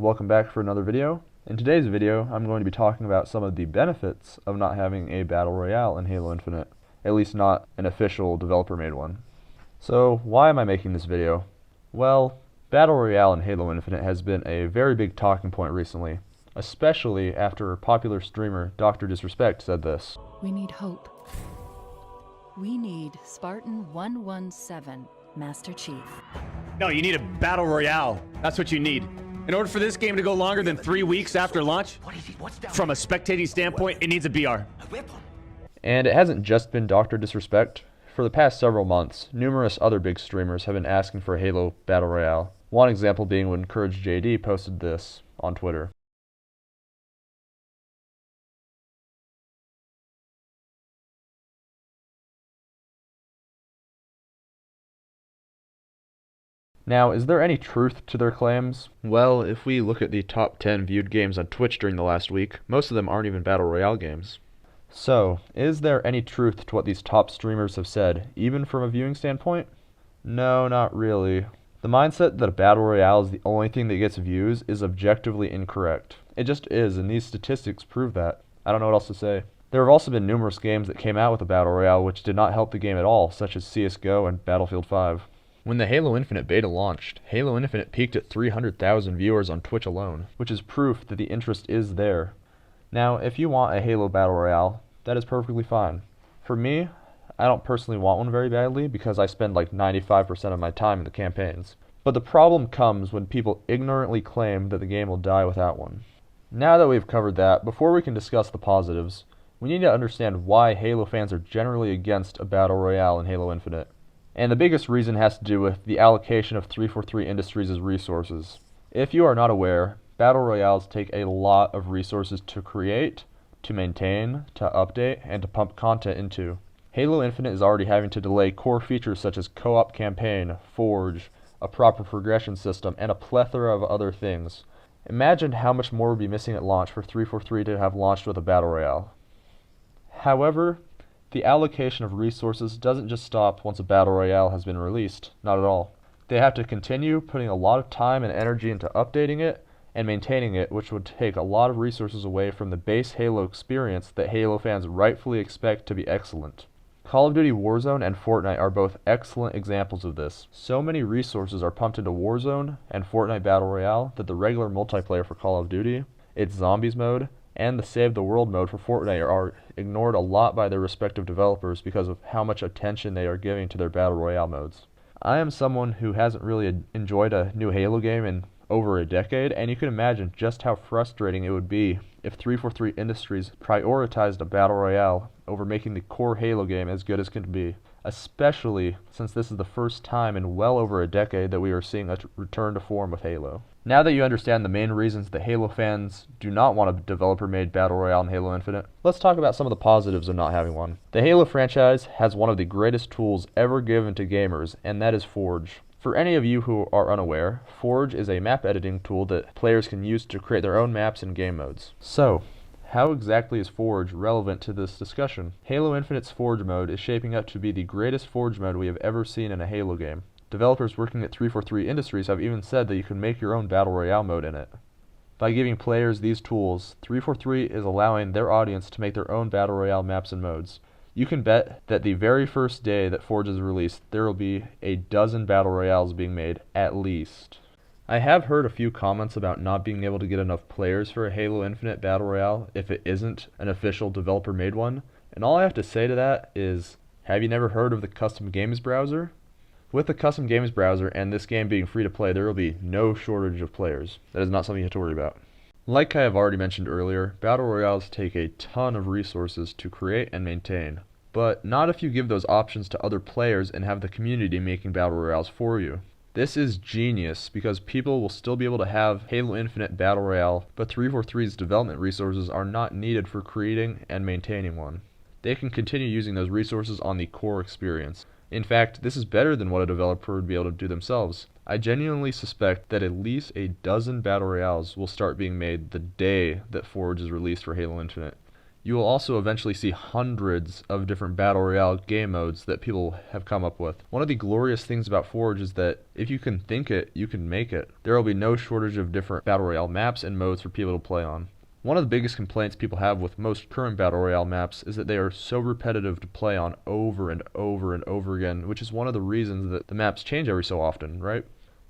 Welcome back for another video. In today's video, I'm going to be talking about some of the benefits of not having a Battle Royale in Halo Infinite, at least not an official developer-made one. So, why am I making this video? Well, Battle Royale in Halo Infinite has been a very big talking point recently, especially after popular streamer Dr. Disrespect said this. We need hope. We need Spartan 117, Master Chief. No, you need a Battle Royale. That's what you need. In order for this game to go longer than 3 weeks after launch, from a spectating standpoint, it needs a BR. And it hasn't just been Dr. Disrespect. For the past several months, numerous other big streamers have been asking for a Halo Battle Royale. One example being when Courage JD posted this on Twitter. Now, is there any truth to their claims? Well, if we look at the top 10 viewed games on Twitch during the last week, most of them aren't even Battle Royale games. So, is there any truth to what these top streamers have said, even from a viewing standpoint? No, not really. The mindset that a Battle Royale is the only thing that gets views is objectively incorrect. It just is, and these statistics prove that. I don't know what else to say. There have also been numerous games that came out with a Battle Royale which did not help the game at all, such as CSGO and Battlefield 5. When the Halo Infinite beta launched, Halo Infinite peaked at 300,000 viewers on Twitch alone, which is proof that the interest is there. Now, if you want a Halo Battle Royale, that is perfectly fine. For me, I don't personally want one very badly because I spend like 95% of my time in the campaigns. But the problem comes when people ignorantly claim that the game will die without one. Now that we've covered that, before we can discuss the positives, we need to understand why Halo fans are generally against a Battle Royale in Halo Infinite. And the biggest reason has to do with the allocation of 343 Industries' resources. If you are not aware, Battle Royales take a lot of resources to create, to maintain, to update, and to pump content into. Halo Infinite is already having to delay core features such as co-op campaign, Forge, a proper progression system, and a plethora of other things. Imagine how much more would be missing at launch for 343 to have launched with a Battle Royale. However, the allocation of resources doesn't just stop once a Battle Royale has been released, not at all. They have to continue putting a lot of time and energy into updating it and maintaining it, which would take a lot of resources away from the base Halo experience that Halo fans rightfully expect to be excellent. Call of Duty Warzone and Fortnite are both excellent examples of this. So many resources are pumped into Warzone and Fortnite Battle Royale that the regular multiplayer for Call of Duty, its Zombies mode, and the Save the World mode for Fortnite are ignored a lot by their respective developers because of how much attention they are giving to their Battle Royale modes. I am someone who hasn't really enjoyed a new Halo game in over a decade, and you can imagine just how frustrating it would be if 343 Industries prioritized a Battle Royale over making the core Halo game as good as can be, especially since this is the first time in well over a decade that we are seeing a return to form with Halo. Now that you understand the main reasons that Halo fans do not want a developer-made Battle Royale in Halo Infinite, let's talk about some of the positives of not having one. The Halo franchise has one of the greatest tools ever given to gamers, and that is Forge. For any of you who are unaware, Forge is a map editing tool that players can use to create their own maps and game modes. So, how exactly is Forge relevant to this discussion? Halo Infinite's Forge mode is shaping up to be the greatest Forge mode we have ever seen in a Halo game. Developers working at 343 Industries have even said that you can make your own Battle Royale mode in it. By giving players these tools, 343 is allowing their audience to make their own Battle Royale maps and modes. You can bet that the very first day that Forge is released, there will be a dozen Battle Royales being made, at least. I have heard a few comments about not being able to get enough players for a Halo Infinite Battle Royale if it isn't an official developer-made one, and all I have to say to that is, have you never heard of the Custom Games browser? With the Custom Games browser and this game being free to play, there will be no shortage of players. That is not something you have to worry about. Like I have already mentioned earlier, Battle Royales take a ton of resources to create and maintain, but not if you give those options to other players and have the community making Battle Royales for you. This is genius because people will still be able to have Halo Infinite Battle Royale, but 343's development resources are not needed for creating and maintaining one. They can continue using those resources on the core experience. In fact, this is better than what a developer would be able to do themselves. I genuinely suspect that at least a dozen Battle Royales will start being made the day that Forge is released for Halo Infinite. You will also eventually see hundreds of different Battle Royale game modes that people have come up with. One of the glorious things about Forge is that if you can think it, you can make it. There will be no shortage of different Battle Royale maps and modes for people to play on. One of the biggest complaints people have with most current Battle Royale maps is that they are so repetitive to play on over and over and over again, which is one of the reasons that the maps change every so often, right?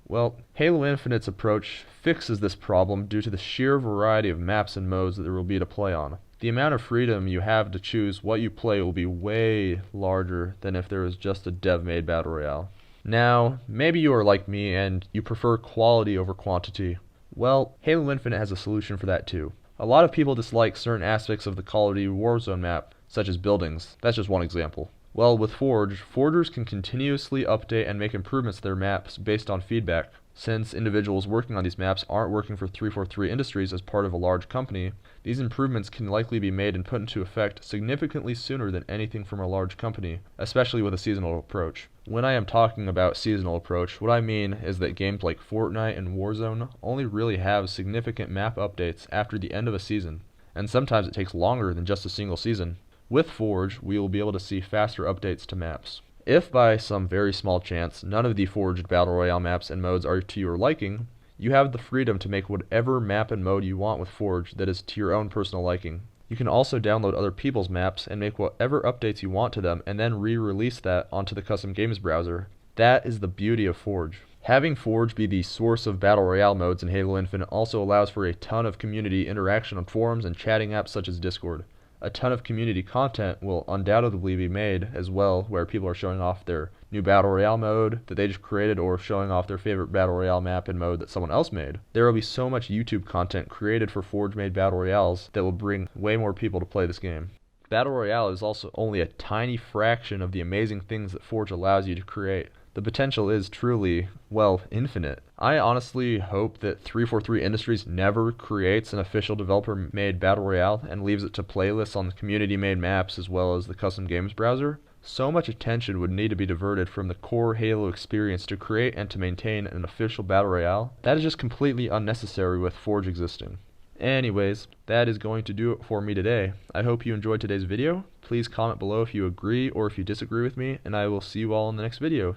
Well, Halo Infinite's approach fixes this problem due to the sheer variety of maps and modes that there will be to play on. The amount of freedom you have to choose what you play will be way larger than if there was just a dev-made Battle Royale. Now, maybe you are like me and you prefer quality over quantity. Well, Halo Infinite has a solution for that too. A lot of people dislike certain aspects of the Call of Duty Warzone map, such as buildings. That's just one example. Well, with Forge, forgers can continuously update and make improvements to their maps based on feedback. Since individuals working on these maps aren't working for 343 Industries as part of a large company, these improvements can likely be made and put into effect significantly sooner than anything from a large company, especially with a seasonal approach. When I am talking about seasonal approach, what I mean is that games like Fortnite and Warzone only really have significant map updates after the end of a season, and sometimes it takes longer than just a single season. With Forge, we will be able to see faster updates to maps. If by some very small chance none of the forged Battle Royale maps and modes are to your liking, you have the freedom to make whatever map and mode you want with Forge that is to your own personal liking. You can also download other people's maps and make whatever updates you want to them and then re-release that onto the custom games browser. That is the beauty of Forge. Having Forge be the source of Battle Royale modes in Halo Infinite also allows for a ton of community interaction on forums and chatting apps such as Discord. A ton of community content will undoubtedly be made as well, where people are showing off their new Battle Royale mode that they just created or showing off their favorite Battle Royale map and mode that someone else made. There will be so much YouTube content created for Forge-made Battle Royales that will bring way more people to play this game. Battle Royale is also only a tiny fraction of the amazing things that Forge allows you to create. The potential is truly, well, infinite. I honestly hope that 343 Industries never creates an official developer-made Battle Royale and leaves it to playlists on the community-made maps as well as the custom games browser. So much attention would need to be diverted from the core Halo experience to create and to maintain an official Battle Royale. That is just completely unnecessary with Forge existing. Anyways, that is going to do it for me today. I hope you enjoyed today's video. Please comment below if you agree or if you disagree with me, and I will see you all in the next video.